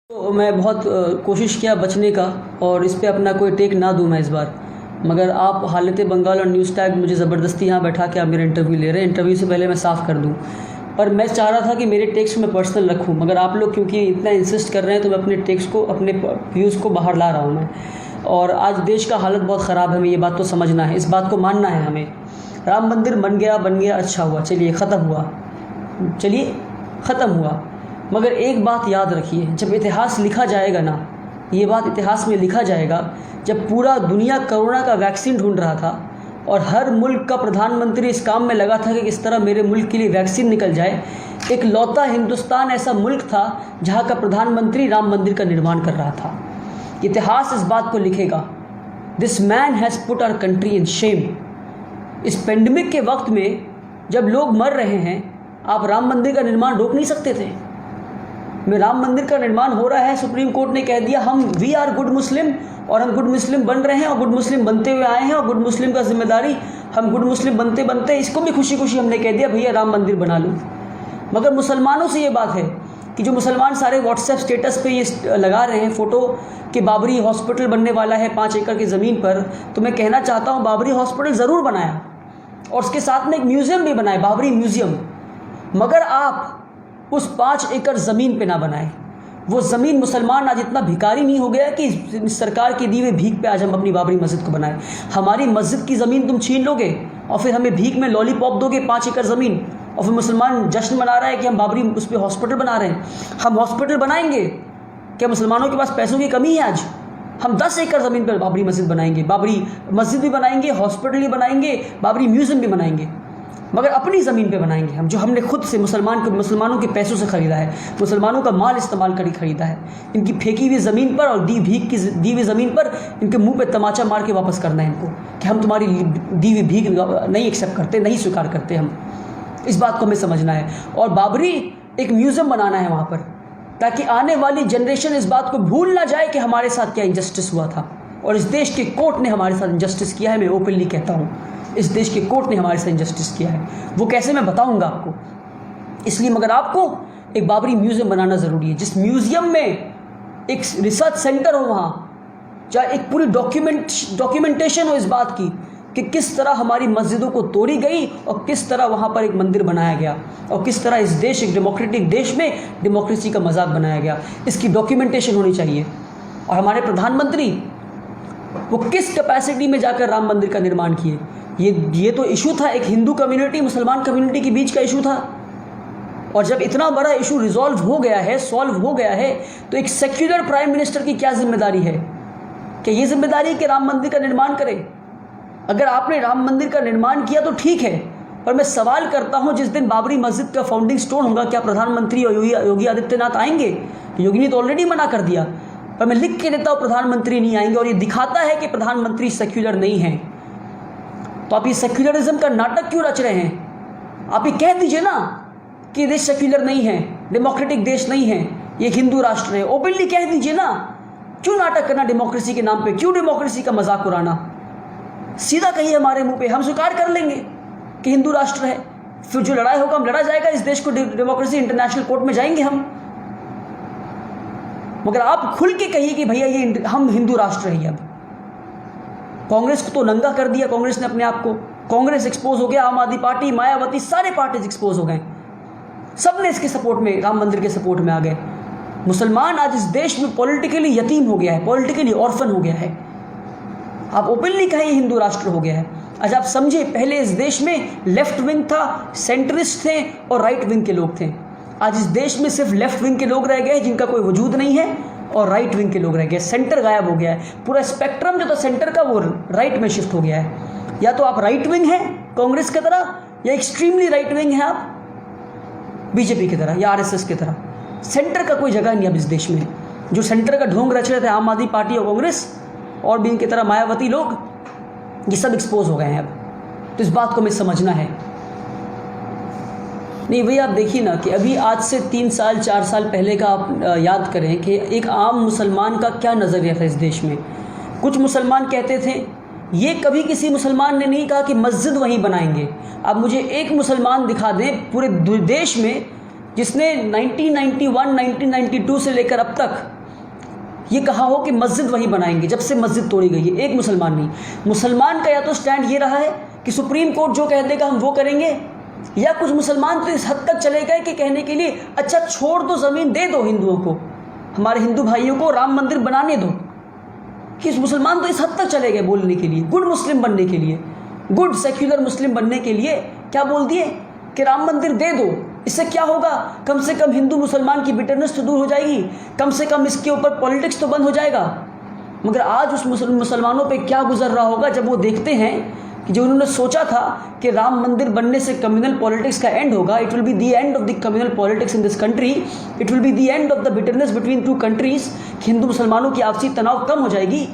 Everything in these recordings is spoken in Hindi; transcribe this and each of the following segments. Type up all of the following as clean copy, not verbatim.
तो मैं बहुत कोशिश किया बचने का और इस पे अपना कोई टेक ना दूं मैं इस बार, मगर आप हालत बंगाल और न्यूज़ टैग मुझे ज़बरदस्ती यहाँ बैठा के आप मेरा इंटरव्यू ले रहे हैं। इंटरव्यू से पहले मैं साफ़ कर दूं, पर मैं चाह रहा था कि मेरे टेक्स्ट में पर्सनल रखूं, मगर आप लोग क्योंकि इतना इंसिस्ट कर रहे हैं तो मैं अपने टेक्स्ट को, अपने व्यूज़ को बाहर ला रहा हूँ मैं। और आज देश का हालत बहुत ख़राब है, हमें ये बात तो समझना है, इस बात को मानना है हमें। राम मंदिर बन गया, अच्छा हुआ, चलिए ख़त्म हुआ, मगर एक बात याद रखिए, जब इतिहास लिखा जाएगा ना, ये बात इतिहास में लिखा जाएगा, जब पूरा दुनिया कोरोना का वैक्सीन ढूंढ रहा था और हर मुल्क का प्रधानमंत्री इस काम में लगा था कि किस तरह मेरे मुल्क के लिए वैक्सीन निकल जाए, एक लौता हिंदुस्तान ऐसा मुल्क था जहाँ का प्रधानमंत्री राम मंदिर का निर्माण कर रहा था। इतिहास इस बात को लिखेगा, this man has put our country in shame. इस पेंडेमिक के वक्त में जब लोग मर रहे हैं, आप राम मंदिर का निर्माण रोक नहीं सकते थे। में राम मंदिर का निर्माण हो रहा है, सुप्रीम कोर्ट ने कह दिया हम वी आर गुड मुस्लिम, और हम गुड मुस्लिम बन रहे हैं और गुड मुस्लिम बनते हुए आए हैं, और गुड मुस्लिम का जिम्मेदारी हम गुड मुस्लिम बनते बनते इसको भी खुशी खुशी हमने कह दिया भैया राम मंदिर बना लो। मगर मुसलमानों से ये बात है कि जो मुसलमान सारे व्हाट्सएप स्टेटस पे ये लगा रहे हैं फ़ोटो कि बाबरी हॉस्पिटल बनने वाला है 5 एकड़ की ज़मीन पर, तो मैं कहना चाहता हूँ बाबरी हॉस्पिटल ज़रूर बनाया और उसके साथ में एक म्यूज़ियम भी बनाए, बाबरी म्यूज़ियम, मगर आप उस 5 एकड़ ज़मीन पे ना बनाए। वो ज़मीन, मुसलमान आज इतना भिखारी नहीं हो गया कि सरकार की दी हुई भीख पे आज हम अपनी बाबरी मस्जिद को बनाए। हमारी मस्जिद की ज़मीन तुम छीन लोगे और फिर हमें भीख में लॉलीपॉप दोगे 5 एकड़ ज़मीन, और फिर मुसलमान जश्न मना रहा है कि हम बाबरी उस पर हॉस्पिटल बना रहे हैं। हम हॉस्पिटल बनाएंगे क्या? मुसलमानों के पास पैसों की कमी है आज? हम 10 एकड़ ज़मीन पर बाबरी मस्जिद बनाएंगे, बाबरी मस्जिद भी बनाएंगे, हॉस्पिटल भी बनाएंगे, बाबरी म्यूज़ियम भी बनाएंगे, मगर अपनी ज़मीन पे बनाएंगे हम, जो हमने खुद से मुसलमानों के पैसों से ख़रीदा है, मुसलमानों का माल इस्तेमाल कर ख़रीदा है। इनकी फेंकी हुई ज़मीन पर और दी हुई ज़मीन पर इनके मुंह पे तमाचा मार के वापस करना है इनको कि हम तुम्हारी दी हुई भीख नहीं एक्सेप्ट करते, नहीं स्वीकार करते हम। इस बात को हमें समझना है और बाबरी एक म्यूज़ियम बनाना है वहाँ पर, ताकि आने वाली जनरेशन इस बात को भूल ना जाए कि हमारे साथ क्या इंजस्टिस हुआ था। और इस देश के कोर्ट ने हमारे साथ इंजस्टिस किया है, मैं ओपनली कहता हूँ, इस देश के कोर्ट ने हमारे साथ इंजस्टिस किया है। वो कैसे मैं बताऊंगा आपको, इसलिए मगर आपको एक बाबरी म्यूज़ियम बनाना ज़रूरी है, जिस म्यूज़ियम में एक रिसर्च सेंटर हो, वहाँ चाहे एक पूरी डॉक्यूमेंटेशन हो इस बात की कि किस तरह हमारी मस्जिदों को तोड़ी गई और किस तरह वहाँ पर एक मंदिर बनाया गया और किस तरह इस देश, एक डेमोक्रेटिक देश में डेमोक्रेसी का मजाक बनाया गया। इसकी डॉक्यूमेंटेशन होनी चाहिए। और हमारे प्रधानमंत्री वो किस कैपेसिटी में जाकर राम मंदिर का निर्माण किए, ये तो इशू था, एक हिंदू कम्युनिटी मुसलमान कम्युनिटी के बीच का इशू था। और जब इतना बड़ा इशू सॉल्व हो गया है तो एक सेक्युलर प्राइम मिनिस्टर की क्या जिम्मेदारी है कि ये जिम्मेदारी है कि राम मंदिर का निर्माण करे। अगर आपने राम मंदिर का निर्माण किया तो ठीक है, पर मैं सवाल करता हूं जिस दिन बाबरी मस्जिद का फाउंडिंग स्टोन होगा, क्या प्रधानमंत्री और योगी आदित्यनाथ आएंगे? योगी ने तो ऑलरेडी मना कर दिया, पर मैं लिख के देता हूं प्रधानमंत्री नहीं आएंगे, और ये दिखाता है कि प्रधानमंत्री सेक्युलर नहीं है। तो आप ये सेक्युलरिज्म का नाटक क्यों रच रहे हैं? आप ये कह दीजिए ना कि देश सेक्युलर नहीं है, डेमोक्रेटिक देश नहीं है, ये हिंदू राष्ट्र है, ओपनली कह दीजिए ना। क्यों नाटक करना डेमोक्रेसी के नाम पे? क्यों डेमोक्रेसी का मजाक उड़ाना? सीधा कहिए हमारे मुंह पे, हम स्वीकार कर लेंगे कि हिंदू राष्ट्र है, फिर जो लड़ाई होगा हम लड़ा जाएगा, इस देश को डेमोक्रेसी इंटरनेशनल कोर्ट में जाएंगे हम। मगर आप खुल के कहिए कि भैया ये हम हिंदू राष्ट्र है। अब कांग्रेस को तो नंगा कर दिया कांग्रेस ने अपने आप को, कांग्रेस एक्सपोज हो गया, आम आदमी पार्टी, मायावती, सारे पार्टीज एक्सपोज हो गए, सब ने इसके सपोर्ट में, राम मंदिर के सपोर्ट में आ गए। मुसलमान आज इस देश में पॉलिटिकली यतीम हो गया है, पॉलिटिकली ऑर्फन हो गया है। आप ओपनली कहें हिंदू राष्ट्र हो गया है। आज आप समझे, पहले इस देश में लेफ्ट विंग था, सेंट्रिस्ट थे और राइट विंग के लोग थे। आज इस देश में सिर्फ लेफ्ट विंग के लोग रह गए जिनका कोई वजूद नहीं है, और राइट विंग के लोग रह गए, सेंटर गायब हो गया है। पूरा स्पेक्ट्रम जो था सेंटर का वो राइट में शिफ्ट हो गया है। या तो आप राइट विंग हैं कांग्रेस की तरह, या एक्सट्रीमली राइट विंग हैं आप बीजेपी की तरह या आरएसएस की तरह। सेंटर का कोई जगह नहीं अब इस देश में। जो सेंटर का ढोंग रच रहे थे आम आदमी पार्टी और कांग्रेस और भी इनकी तरह मायावती लोग, ये सब एक्सपोज हो गए हैं अब। तो इस बात को हमें समझना है। नहीं भैया, आप देखिए ना कि अभी आज से 3 साल 4 साल पहले का आप याद करें कि एक आम मुसलमान का क्या नज़रिया था इस देश में। कुछ मुसलमान कहते थे, ये कभी किसी मुसलमान ने नहीं कहा कि मस्जिद वहीं बनाएंगे। अब मुझे एक मुसलमान दिखा दें पूरे देश में जिसने 1991, 1992 से लेकर अब तक ये कहा हो कि मस्जिद वही बनाएंगे जब से मस्जिद तोड़ी गई है? एक मुसलमान नहीं। मुसलमान का या तो स्टैंड ये रहा है कि सुप्रीम कोर्ट जो कह देगा हम वो करेंगे, या कुछ मुसलमान तो इस हद तक चले गए कि कहने के लिए अच्छा छोड़ दो, ज़मीन दे दो हिंदुओं को, हमारे हिंदू भाइयों को राम मंदिर बनाने दो। कि मुसलमान तो इस हद तक चले गए बोलने के लिए, गुड मुस्लिम बनने के लिए, गुड सेक्युलर मुस्लिम बनने के लिए क्या बोल दिए कि राम मंदिर दे दो। इससे क्या होगा? कम से कम हिंदू मुसलमान की बिटरनेस तो दूर हो जाएगी, कम से कम इसके ऊपर पॉलिटिक्स तो बंद हो जाएगा। मगर आज उस मुसलमानों पे क्या गुजर रहा होगा जब वो देखते हैं कि जो उन्होंने सोचा था कि राम मंदिर बनने से कम्युनल पॉलिटिक्स का एंड होगा, it will be the end of the communal politics in this country, it will be the end of the bitterness between two countries, Hindu मुसलमानों की आपसी तनाव कम हो जाएगी।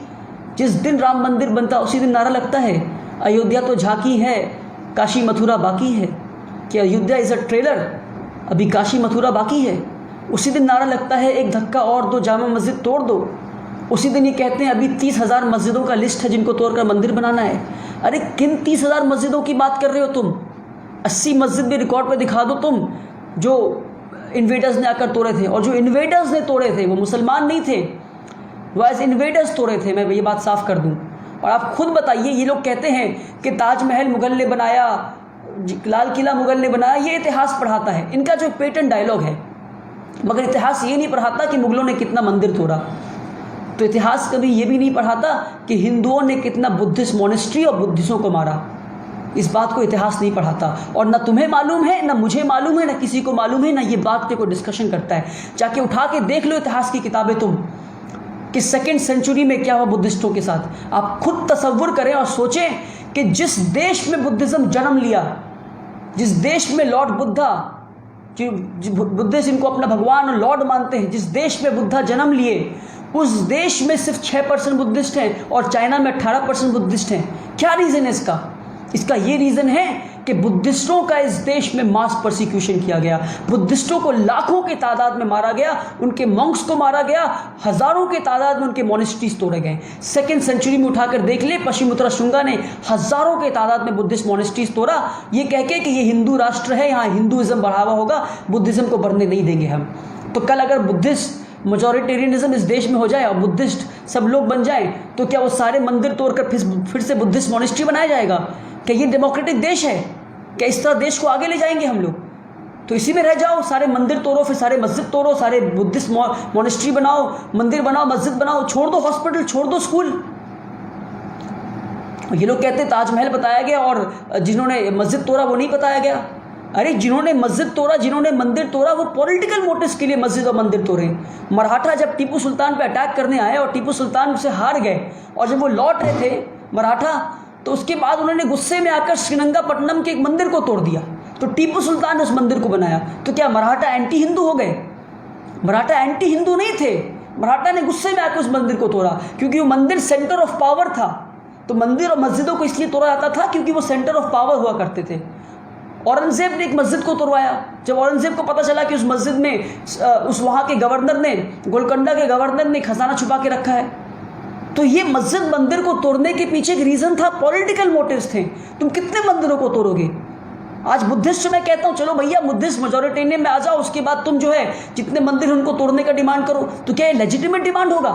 जिस दिन राम मंदिर बनता उसी दिन नारा लगता है अयोध्या तो झांकी है, काशी मथुरा बाकी है, कि अयोध्या इज़ अ ट्रेलर, अभी काशी मथुरा बाकी है। उसी दिन नारा लगता है एक धक्का और दो, जामा मस्जिद तोड़ दो। उसी दिन ये कहते हैं अभी 30,000 मस्जिदों का लिस्ट है जिनको तोड़कर मंदिर बनाना है। अरे किन 30,000 मस्जिदों की बात कर रहे हो तुम? 80 मस्जिद भी रिकॉर्ड पे दिखा दो तुम, जो इन्वेडर्स ने आकर तोड़े थे। और जो इन्वेडर्स ने तोड़े थे वो मुसलमान नहीं थे, वो एज इन्वेडर्स तोड़े थे। मैं ये बात साफ कर दूँ। और आप खुद बताइए, ये लोग कहते हैं कि ताजमहल मुगल ने बनाया, लाल किला मुगल ने बनाया, ये इतिहास पढ़ाता है, इनका जो पेटेंट डायलॉग है। मगर इतिहास ये नहीं पढ़ाता कि मुगलों ने कितना मंदिर तोड़ा। तो इतिहास कभी ये भी नहीं पढ़ाता कि हिंदुओं ने कितना बुद्धिस्ट मोनेस्ट्री और बुद्धिस्टों को मारा। इस बात को इतिहास नहीं पढ़ाता। और ना तुम्हें मालूम है, ना मुझे मालूम है, ना किसी को मालूम है, ना ये बात पे कोई डिस्कशन करता है। जाके उठा के देख लो इतिहास की किताबें तुम कि 2nd सेंचुरी में क्या हुआ बुद्धिस्टों के साथ। आप खुद तसव्वुर करें और सोचें कि जिस देश में बुद्धिज़्म जन्म लिया, जिस देश में लॉर्ड बुद्धा, जो बुद्धिस्ट इनको अपना भगवान और लॉर्ड मानते हैं, जिस देश में बुद्धा जन्म लिए, उस देश में सिर्फ 6% बुद्धिस्ट हैं और चाइना में 18% बुद्धिस्ट हैं। क्या रीज़न है इसका? इसका ये रीज़न है कि बुद्धिस्टों का इस देश में मास परसिक्यूशन किया गया। बुद्धिस्टों को लाखों की तादाद में मारा गया, उनके मॉन्क्स को मारा गया, हज़ारों की तादाद में उनके मोनेस्ट्रीज तोड़े गए। 2nd सेंचुरी में उठाकर देख ले, पश्चिमोत्तरा शुंगा ने हज़ारों की तादाद में बुद्धिस्ट मोनेस्ट्रीज तोड़ा, ये कह के कि ये हिंदू राष्ट्र है, यहाँ हिंदुइज्म बढ़ावा होगा, बुद्धिज़्म को बढ़ने नहीं देंगे हम। तो कल अगर बुद्धिस्ट मेजॉरिटेरियनिज्म इस देश में हो जाए और बुद्धिस्ट सब लोग बन जाएं, तो क्या वो सारे मंदिर तोड़कर फिर से बुद्धिस्ट मोनेस्ट्री बनाया जाएगा? क्या ये डेमोक्रेटिक देश है? क्या इस तरह देश को आगे ले जाएंगे हम लोग? तो इसी में रह जाओ, सारे मंदिर तोड़ो, फिर सारे मस्जिद तोड़ो, सारे बुद्धिस्ट मोनेस्ट्री बनाओ, मंदिर बनाओ, मस्जिद बनाओ, छोड़ दो हॉस्पिटल, छोड़ दो स्कूल। ये लोग कहते ताजमहल बताया गया और जिन्होंने मस्जिद तोड़ा वो नहीं बताया गया। अरे जिन्होंने मस्जिद तोड़ा, जिन्होंने मंदिर तोड़ा, वो पॉलिटिकल मोटिव्स के लिए मस्जिद और मंदिर तोड़े। मराठा जब टीपू सुल्तान पे अटैक करने आए और टीपू सुल्तान से हार गए, और जब वो लौट रहे थे मराठा, तो उसके बाद उन्होंने गुस्से में आकर श्रीरंगापट्टनम के एक मंदिर को तोड़ दिया। तो टीपू सुल्तान ने उस मंदिर को बनाया। तो क्या मराठा एंटी हिंदू हो गए? मराठा एंटी हिंदू नहीं थे। मराठा ने गुस्से में आकर उस मंदिर को तोड़ा क्योंकि वो मंदिर सेंटर ऑफ पावर था। तो मंदिर और मस्जिदों को इसलिए तोड़ा जाता था क्योंकि वो सेंटर ऑफ पावर हुआ करते थे। औरंगजेब ने एक मस्जिद को तोड़वाया। जब औरंगजेब को पता चला कि उस मस्जिद में उस वहाँ के गवर्नर ने, गोलकोंडा के गवर्नर ने खजाना छुपा के रखा है, तो ये मस्जिद मंदिर को तोड़ने के पीछे एक रीज़न था, पॉलिटिकल मोटिव्स थे। तुम कितने मंदिरों को तोड़ोगे? आज बुद्धिस्ट मैं कहता हूँ चलो भैया बुद्धिस्ट मेजॉरिटेरियन में आ जाओ, उसके बाद तुम जो है जितने मंदिर उनको तोड़ने का डिमांड करो, तो क्या ये लेजिटिमेट डिमांड होगा?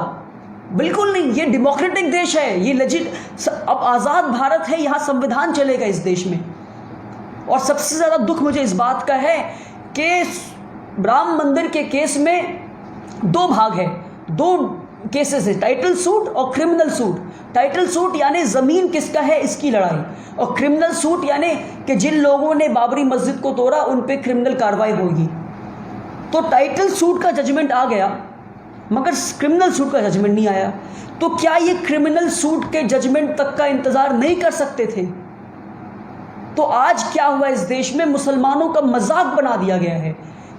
बिल्कुल नहीं। ये डेमोक्रेटिक देश है, ये अब आज़ाद भारत है, यहाँ संविधान चलेगा इस देश में। और सबसे ज़्यादा दुख मुझे इस बात का है कि राम मंदिर के केस में 2 भाग है, 2 केसेस है, टाइटल सूट और क्रिमिनल सूट। टाइटल सूट यानी ज़मीन किसका है इसकी लड़ाई, और क्रिमिनल सूट यानी कि जिन लोगों ने बाबरी मस्जिद को तोड़ा उन पे क्रिमिनल कार्रवाई होगी। तो टाइटल सूट का जजमेंट आ गया मगर क्रिमिनल सूट का जजमेंट नहीं आया। तो क्या ये क्रिमिनल सूट के जजमेंट तक का इंतज़ार नहीं कर सकते थे? तो आज क्या हुआ इस देश में, मुसलमानों का मजाक बना दिया गया है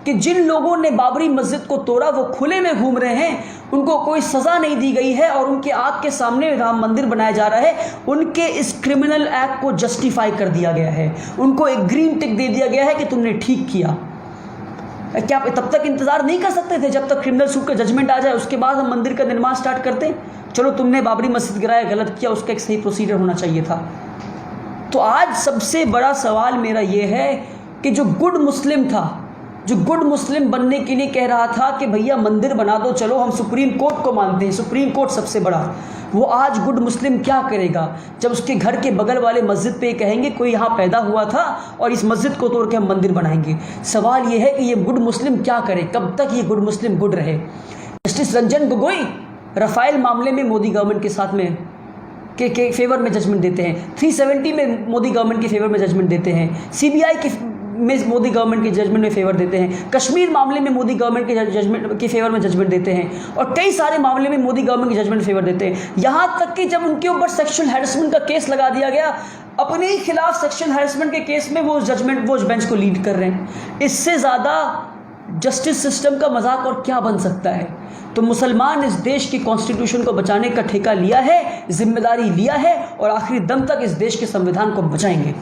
कि जिन लोगों ने बाबरी मस्जिद को तोड़ा वो खुले में घूम रहे हैं, उनको कोई सज़ा नहीं दी गई है और उनके आँख के सामने राम मंदिर बनाया जा रहा है। उनके इस क्रिमिनल एक्ट को जस्टिफाई कर दिया गया है, उनको एक ग्रीन टिक दे दिया गया है कि तुमने ठीक किया। क्या तब तक इंतज़ार नहीं कर सकते थे जब तक क्रिमिनल सूट का जजमेंट आ जाए, उसके बाद हम मंदिर का निर्माण स्टार्ट करते? चलो तुमने बाबरी मस्जिद गिराया, गलत किया, उसका एक सही प्रोसीजर होना चाहिए था। तो आज सबसे बड़ा सवाल मेरा ये है कि जो गुड मुस्लिम था, जो गुड मुस्लिम बनने के लिए कह रहा था कि भैया मंदिर बना दो, चलो हम सुप्रीम कोर्ट को मानते हैं, सुप्रीम कोर्ट सबसे बड़ा, वो आज गुड मुस्लिम क्या करेगा जब उसके घर के बगल वाले मस्जिद पे कहेंगे कोई यहाँ पैदा हुआ था और इस मस्जिद को तोड़ के हम मंदिर बनाएंगे। सवाल ये है कि ये गुड मुस्लिम क्या करे, कब तक ये गुड मुस्लिम गुड रहे। जस्टिस रंजन गोगोई राफेल मामले में मोदी गवर्नमेंट के साथ में के फेवर में जजमेंट देते हैं, 370 में मोदी गवर्नमेंट के फेवर में जजमेंट देते हैं, सीबीआई के में मोदी गवर्नमेंट के जजमेंट में फेवर देते हैं, कश्मीर मामले में मोदी गवर्नमेंट के जजमेंट के फेवर में जजमेंट देते हैं, और कई सारे मामले में मोदी गवर्नमेंट के जजमेंट फेवर देते हैं। यहाँ तक कि जब उनके ऊपर सेक्सुअल हैरेसमेंट का केस लगा दिया गया, अपने ही खिलाफ सेक्सुअल हैरेसमेंट के केस में वो बेंच को लीड कर रहे हैं। इससे ज़्यादा जस्टिस सिस्टम का मजाक और क्या बन सकता है। तो मुसलमान इस देश की कॉन्स्टिट्यूशन को बचाने का ठेका लिया है, जिम्मेदारी लिया है, और आखिरी दम तक इस देश के संविधान को बचाएंगे।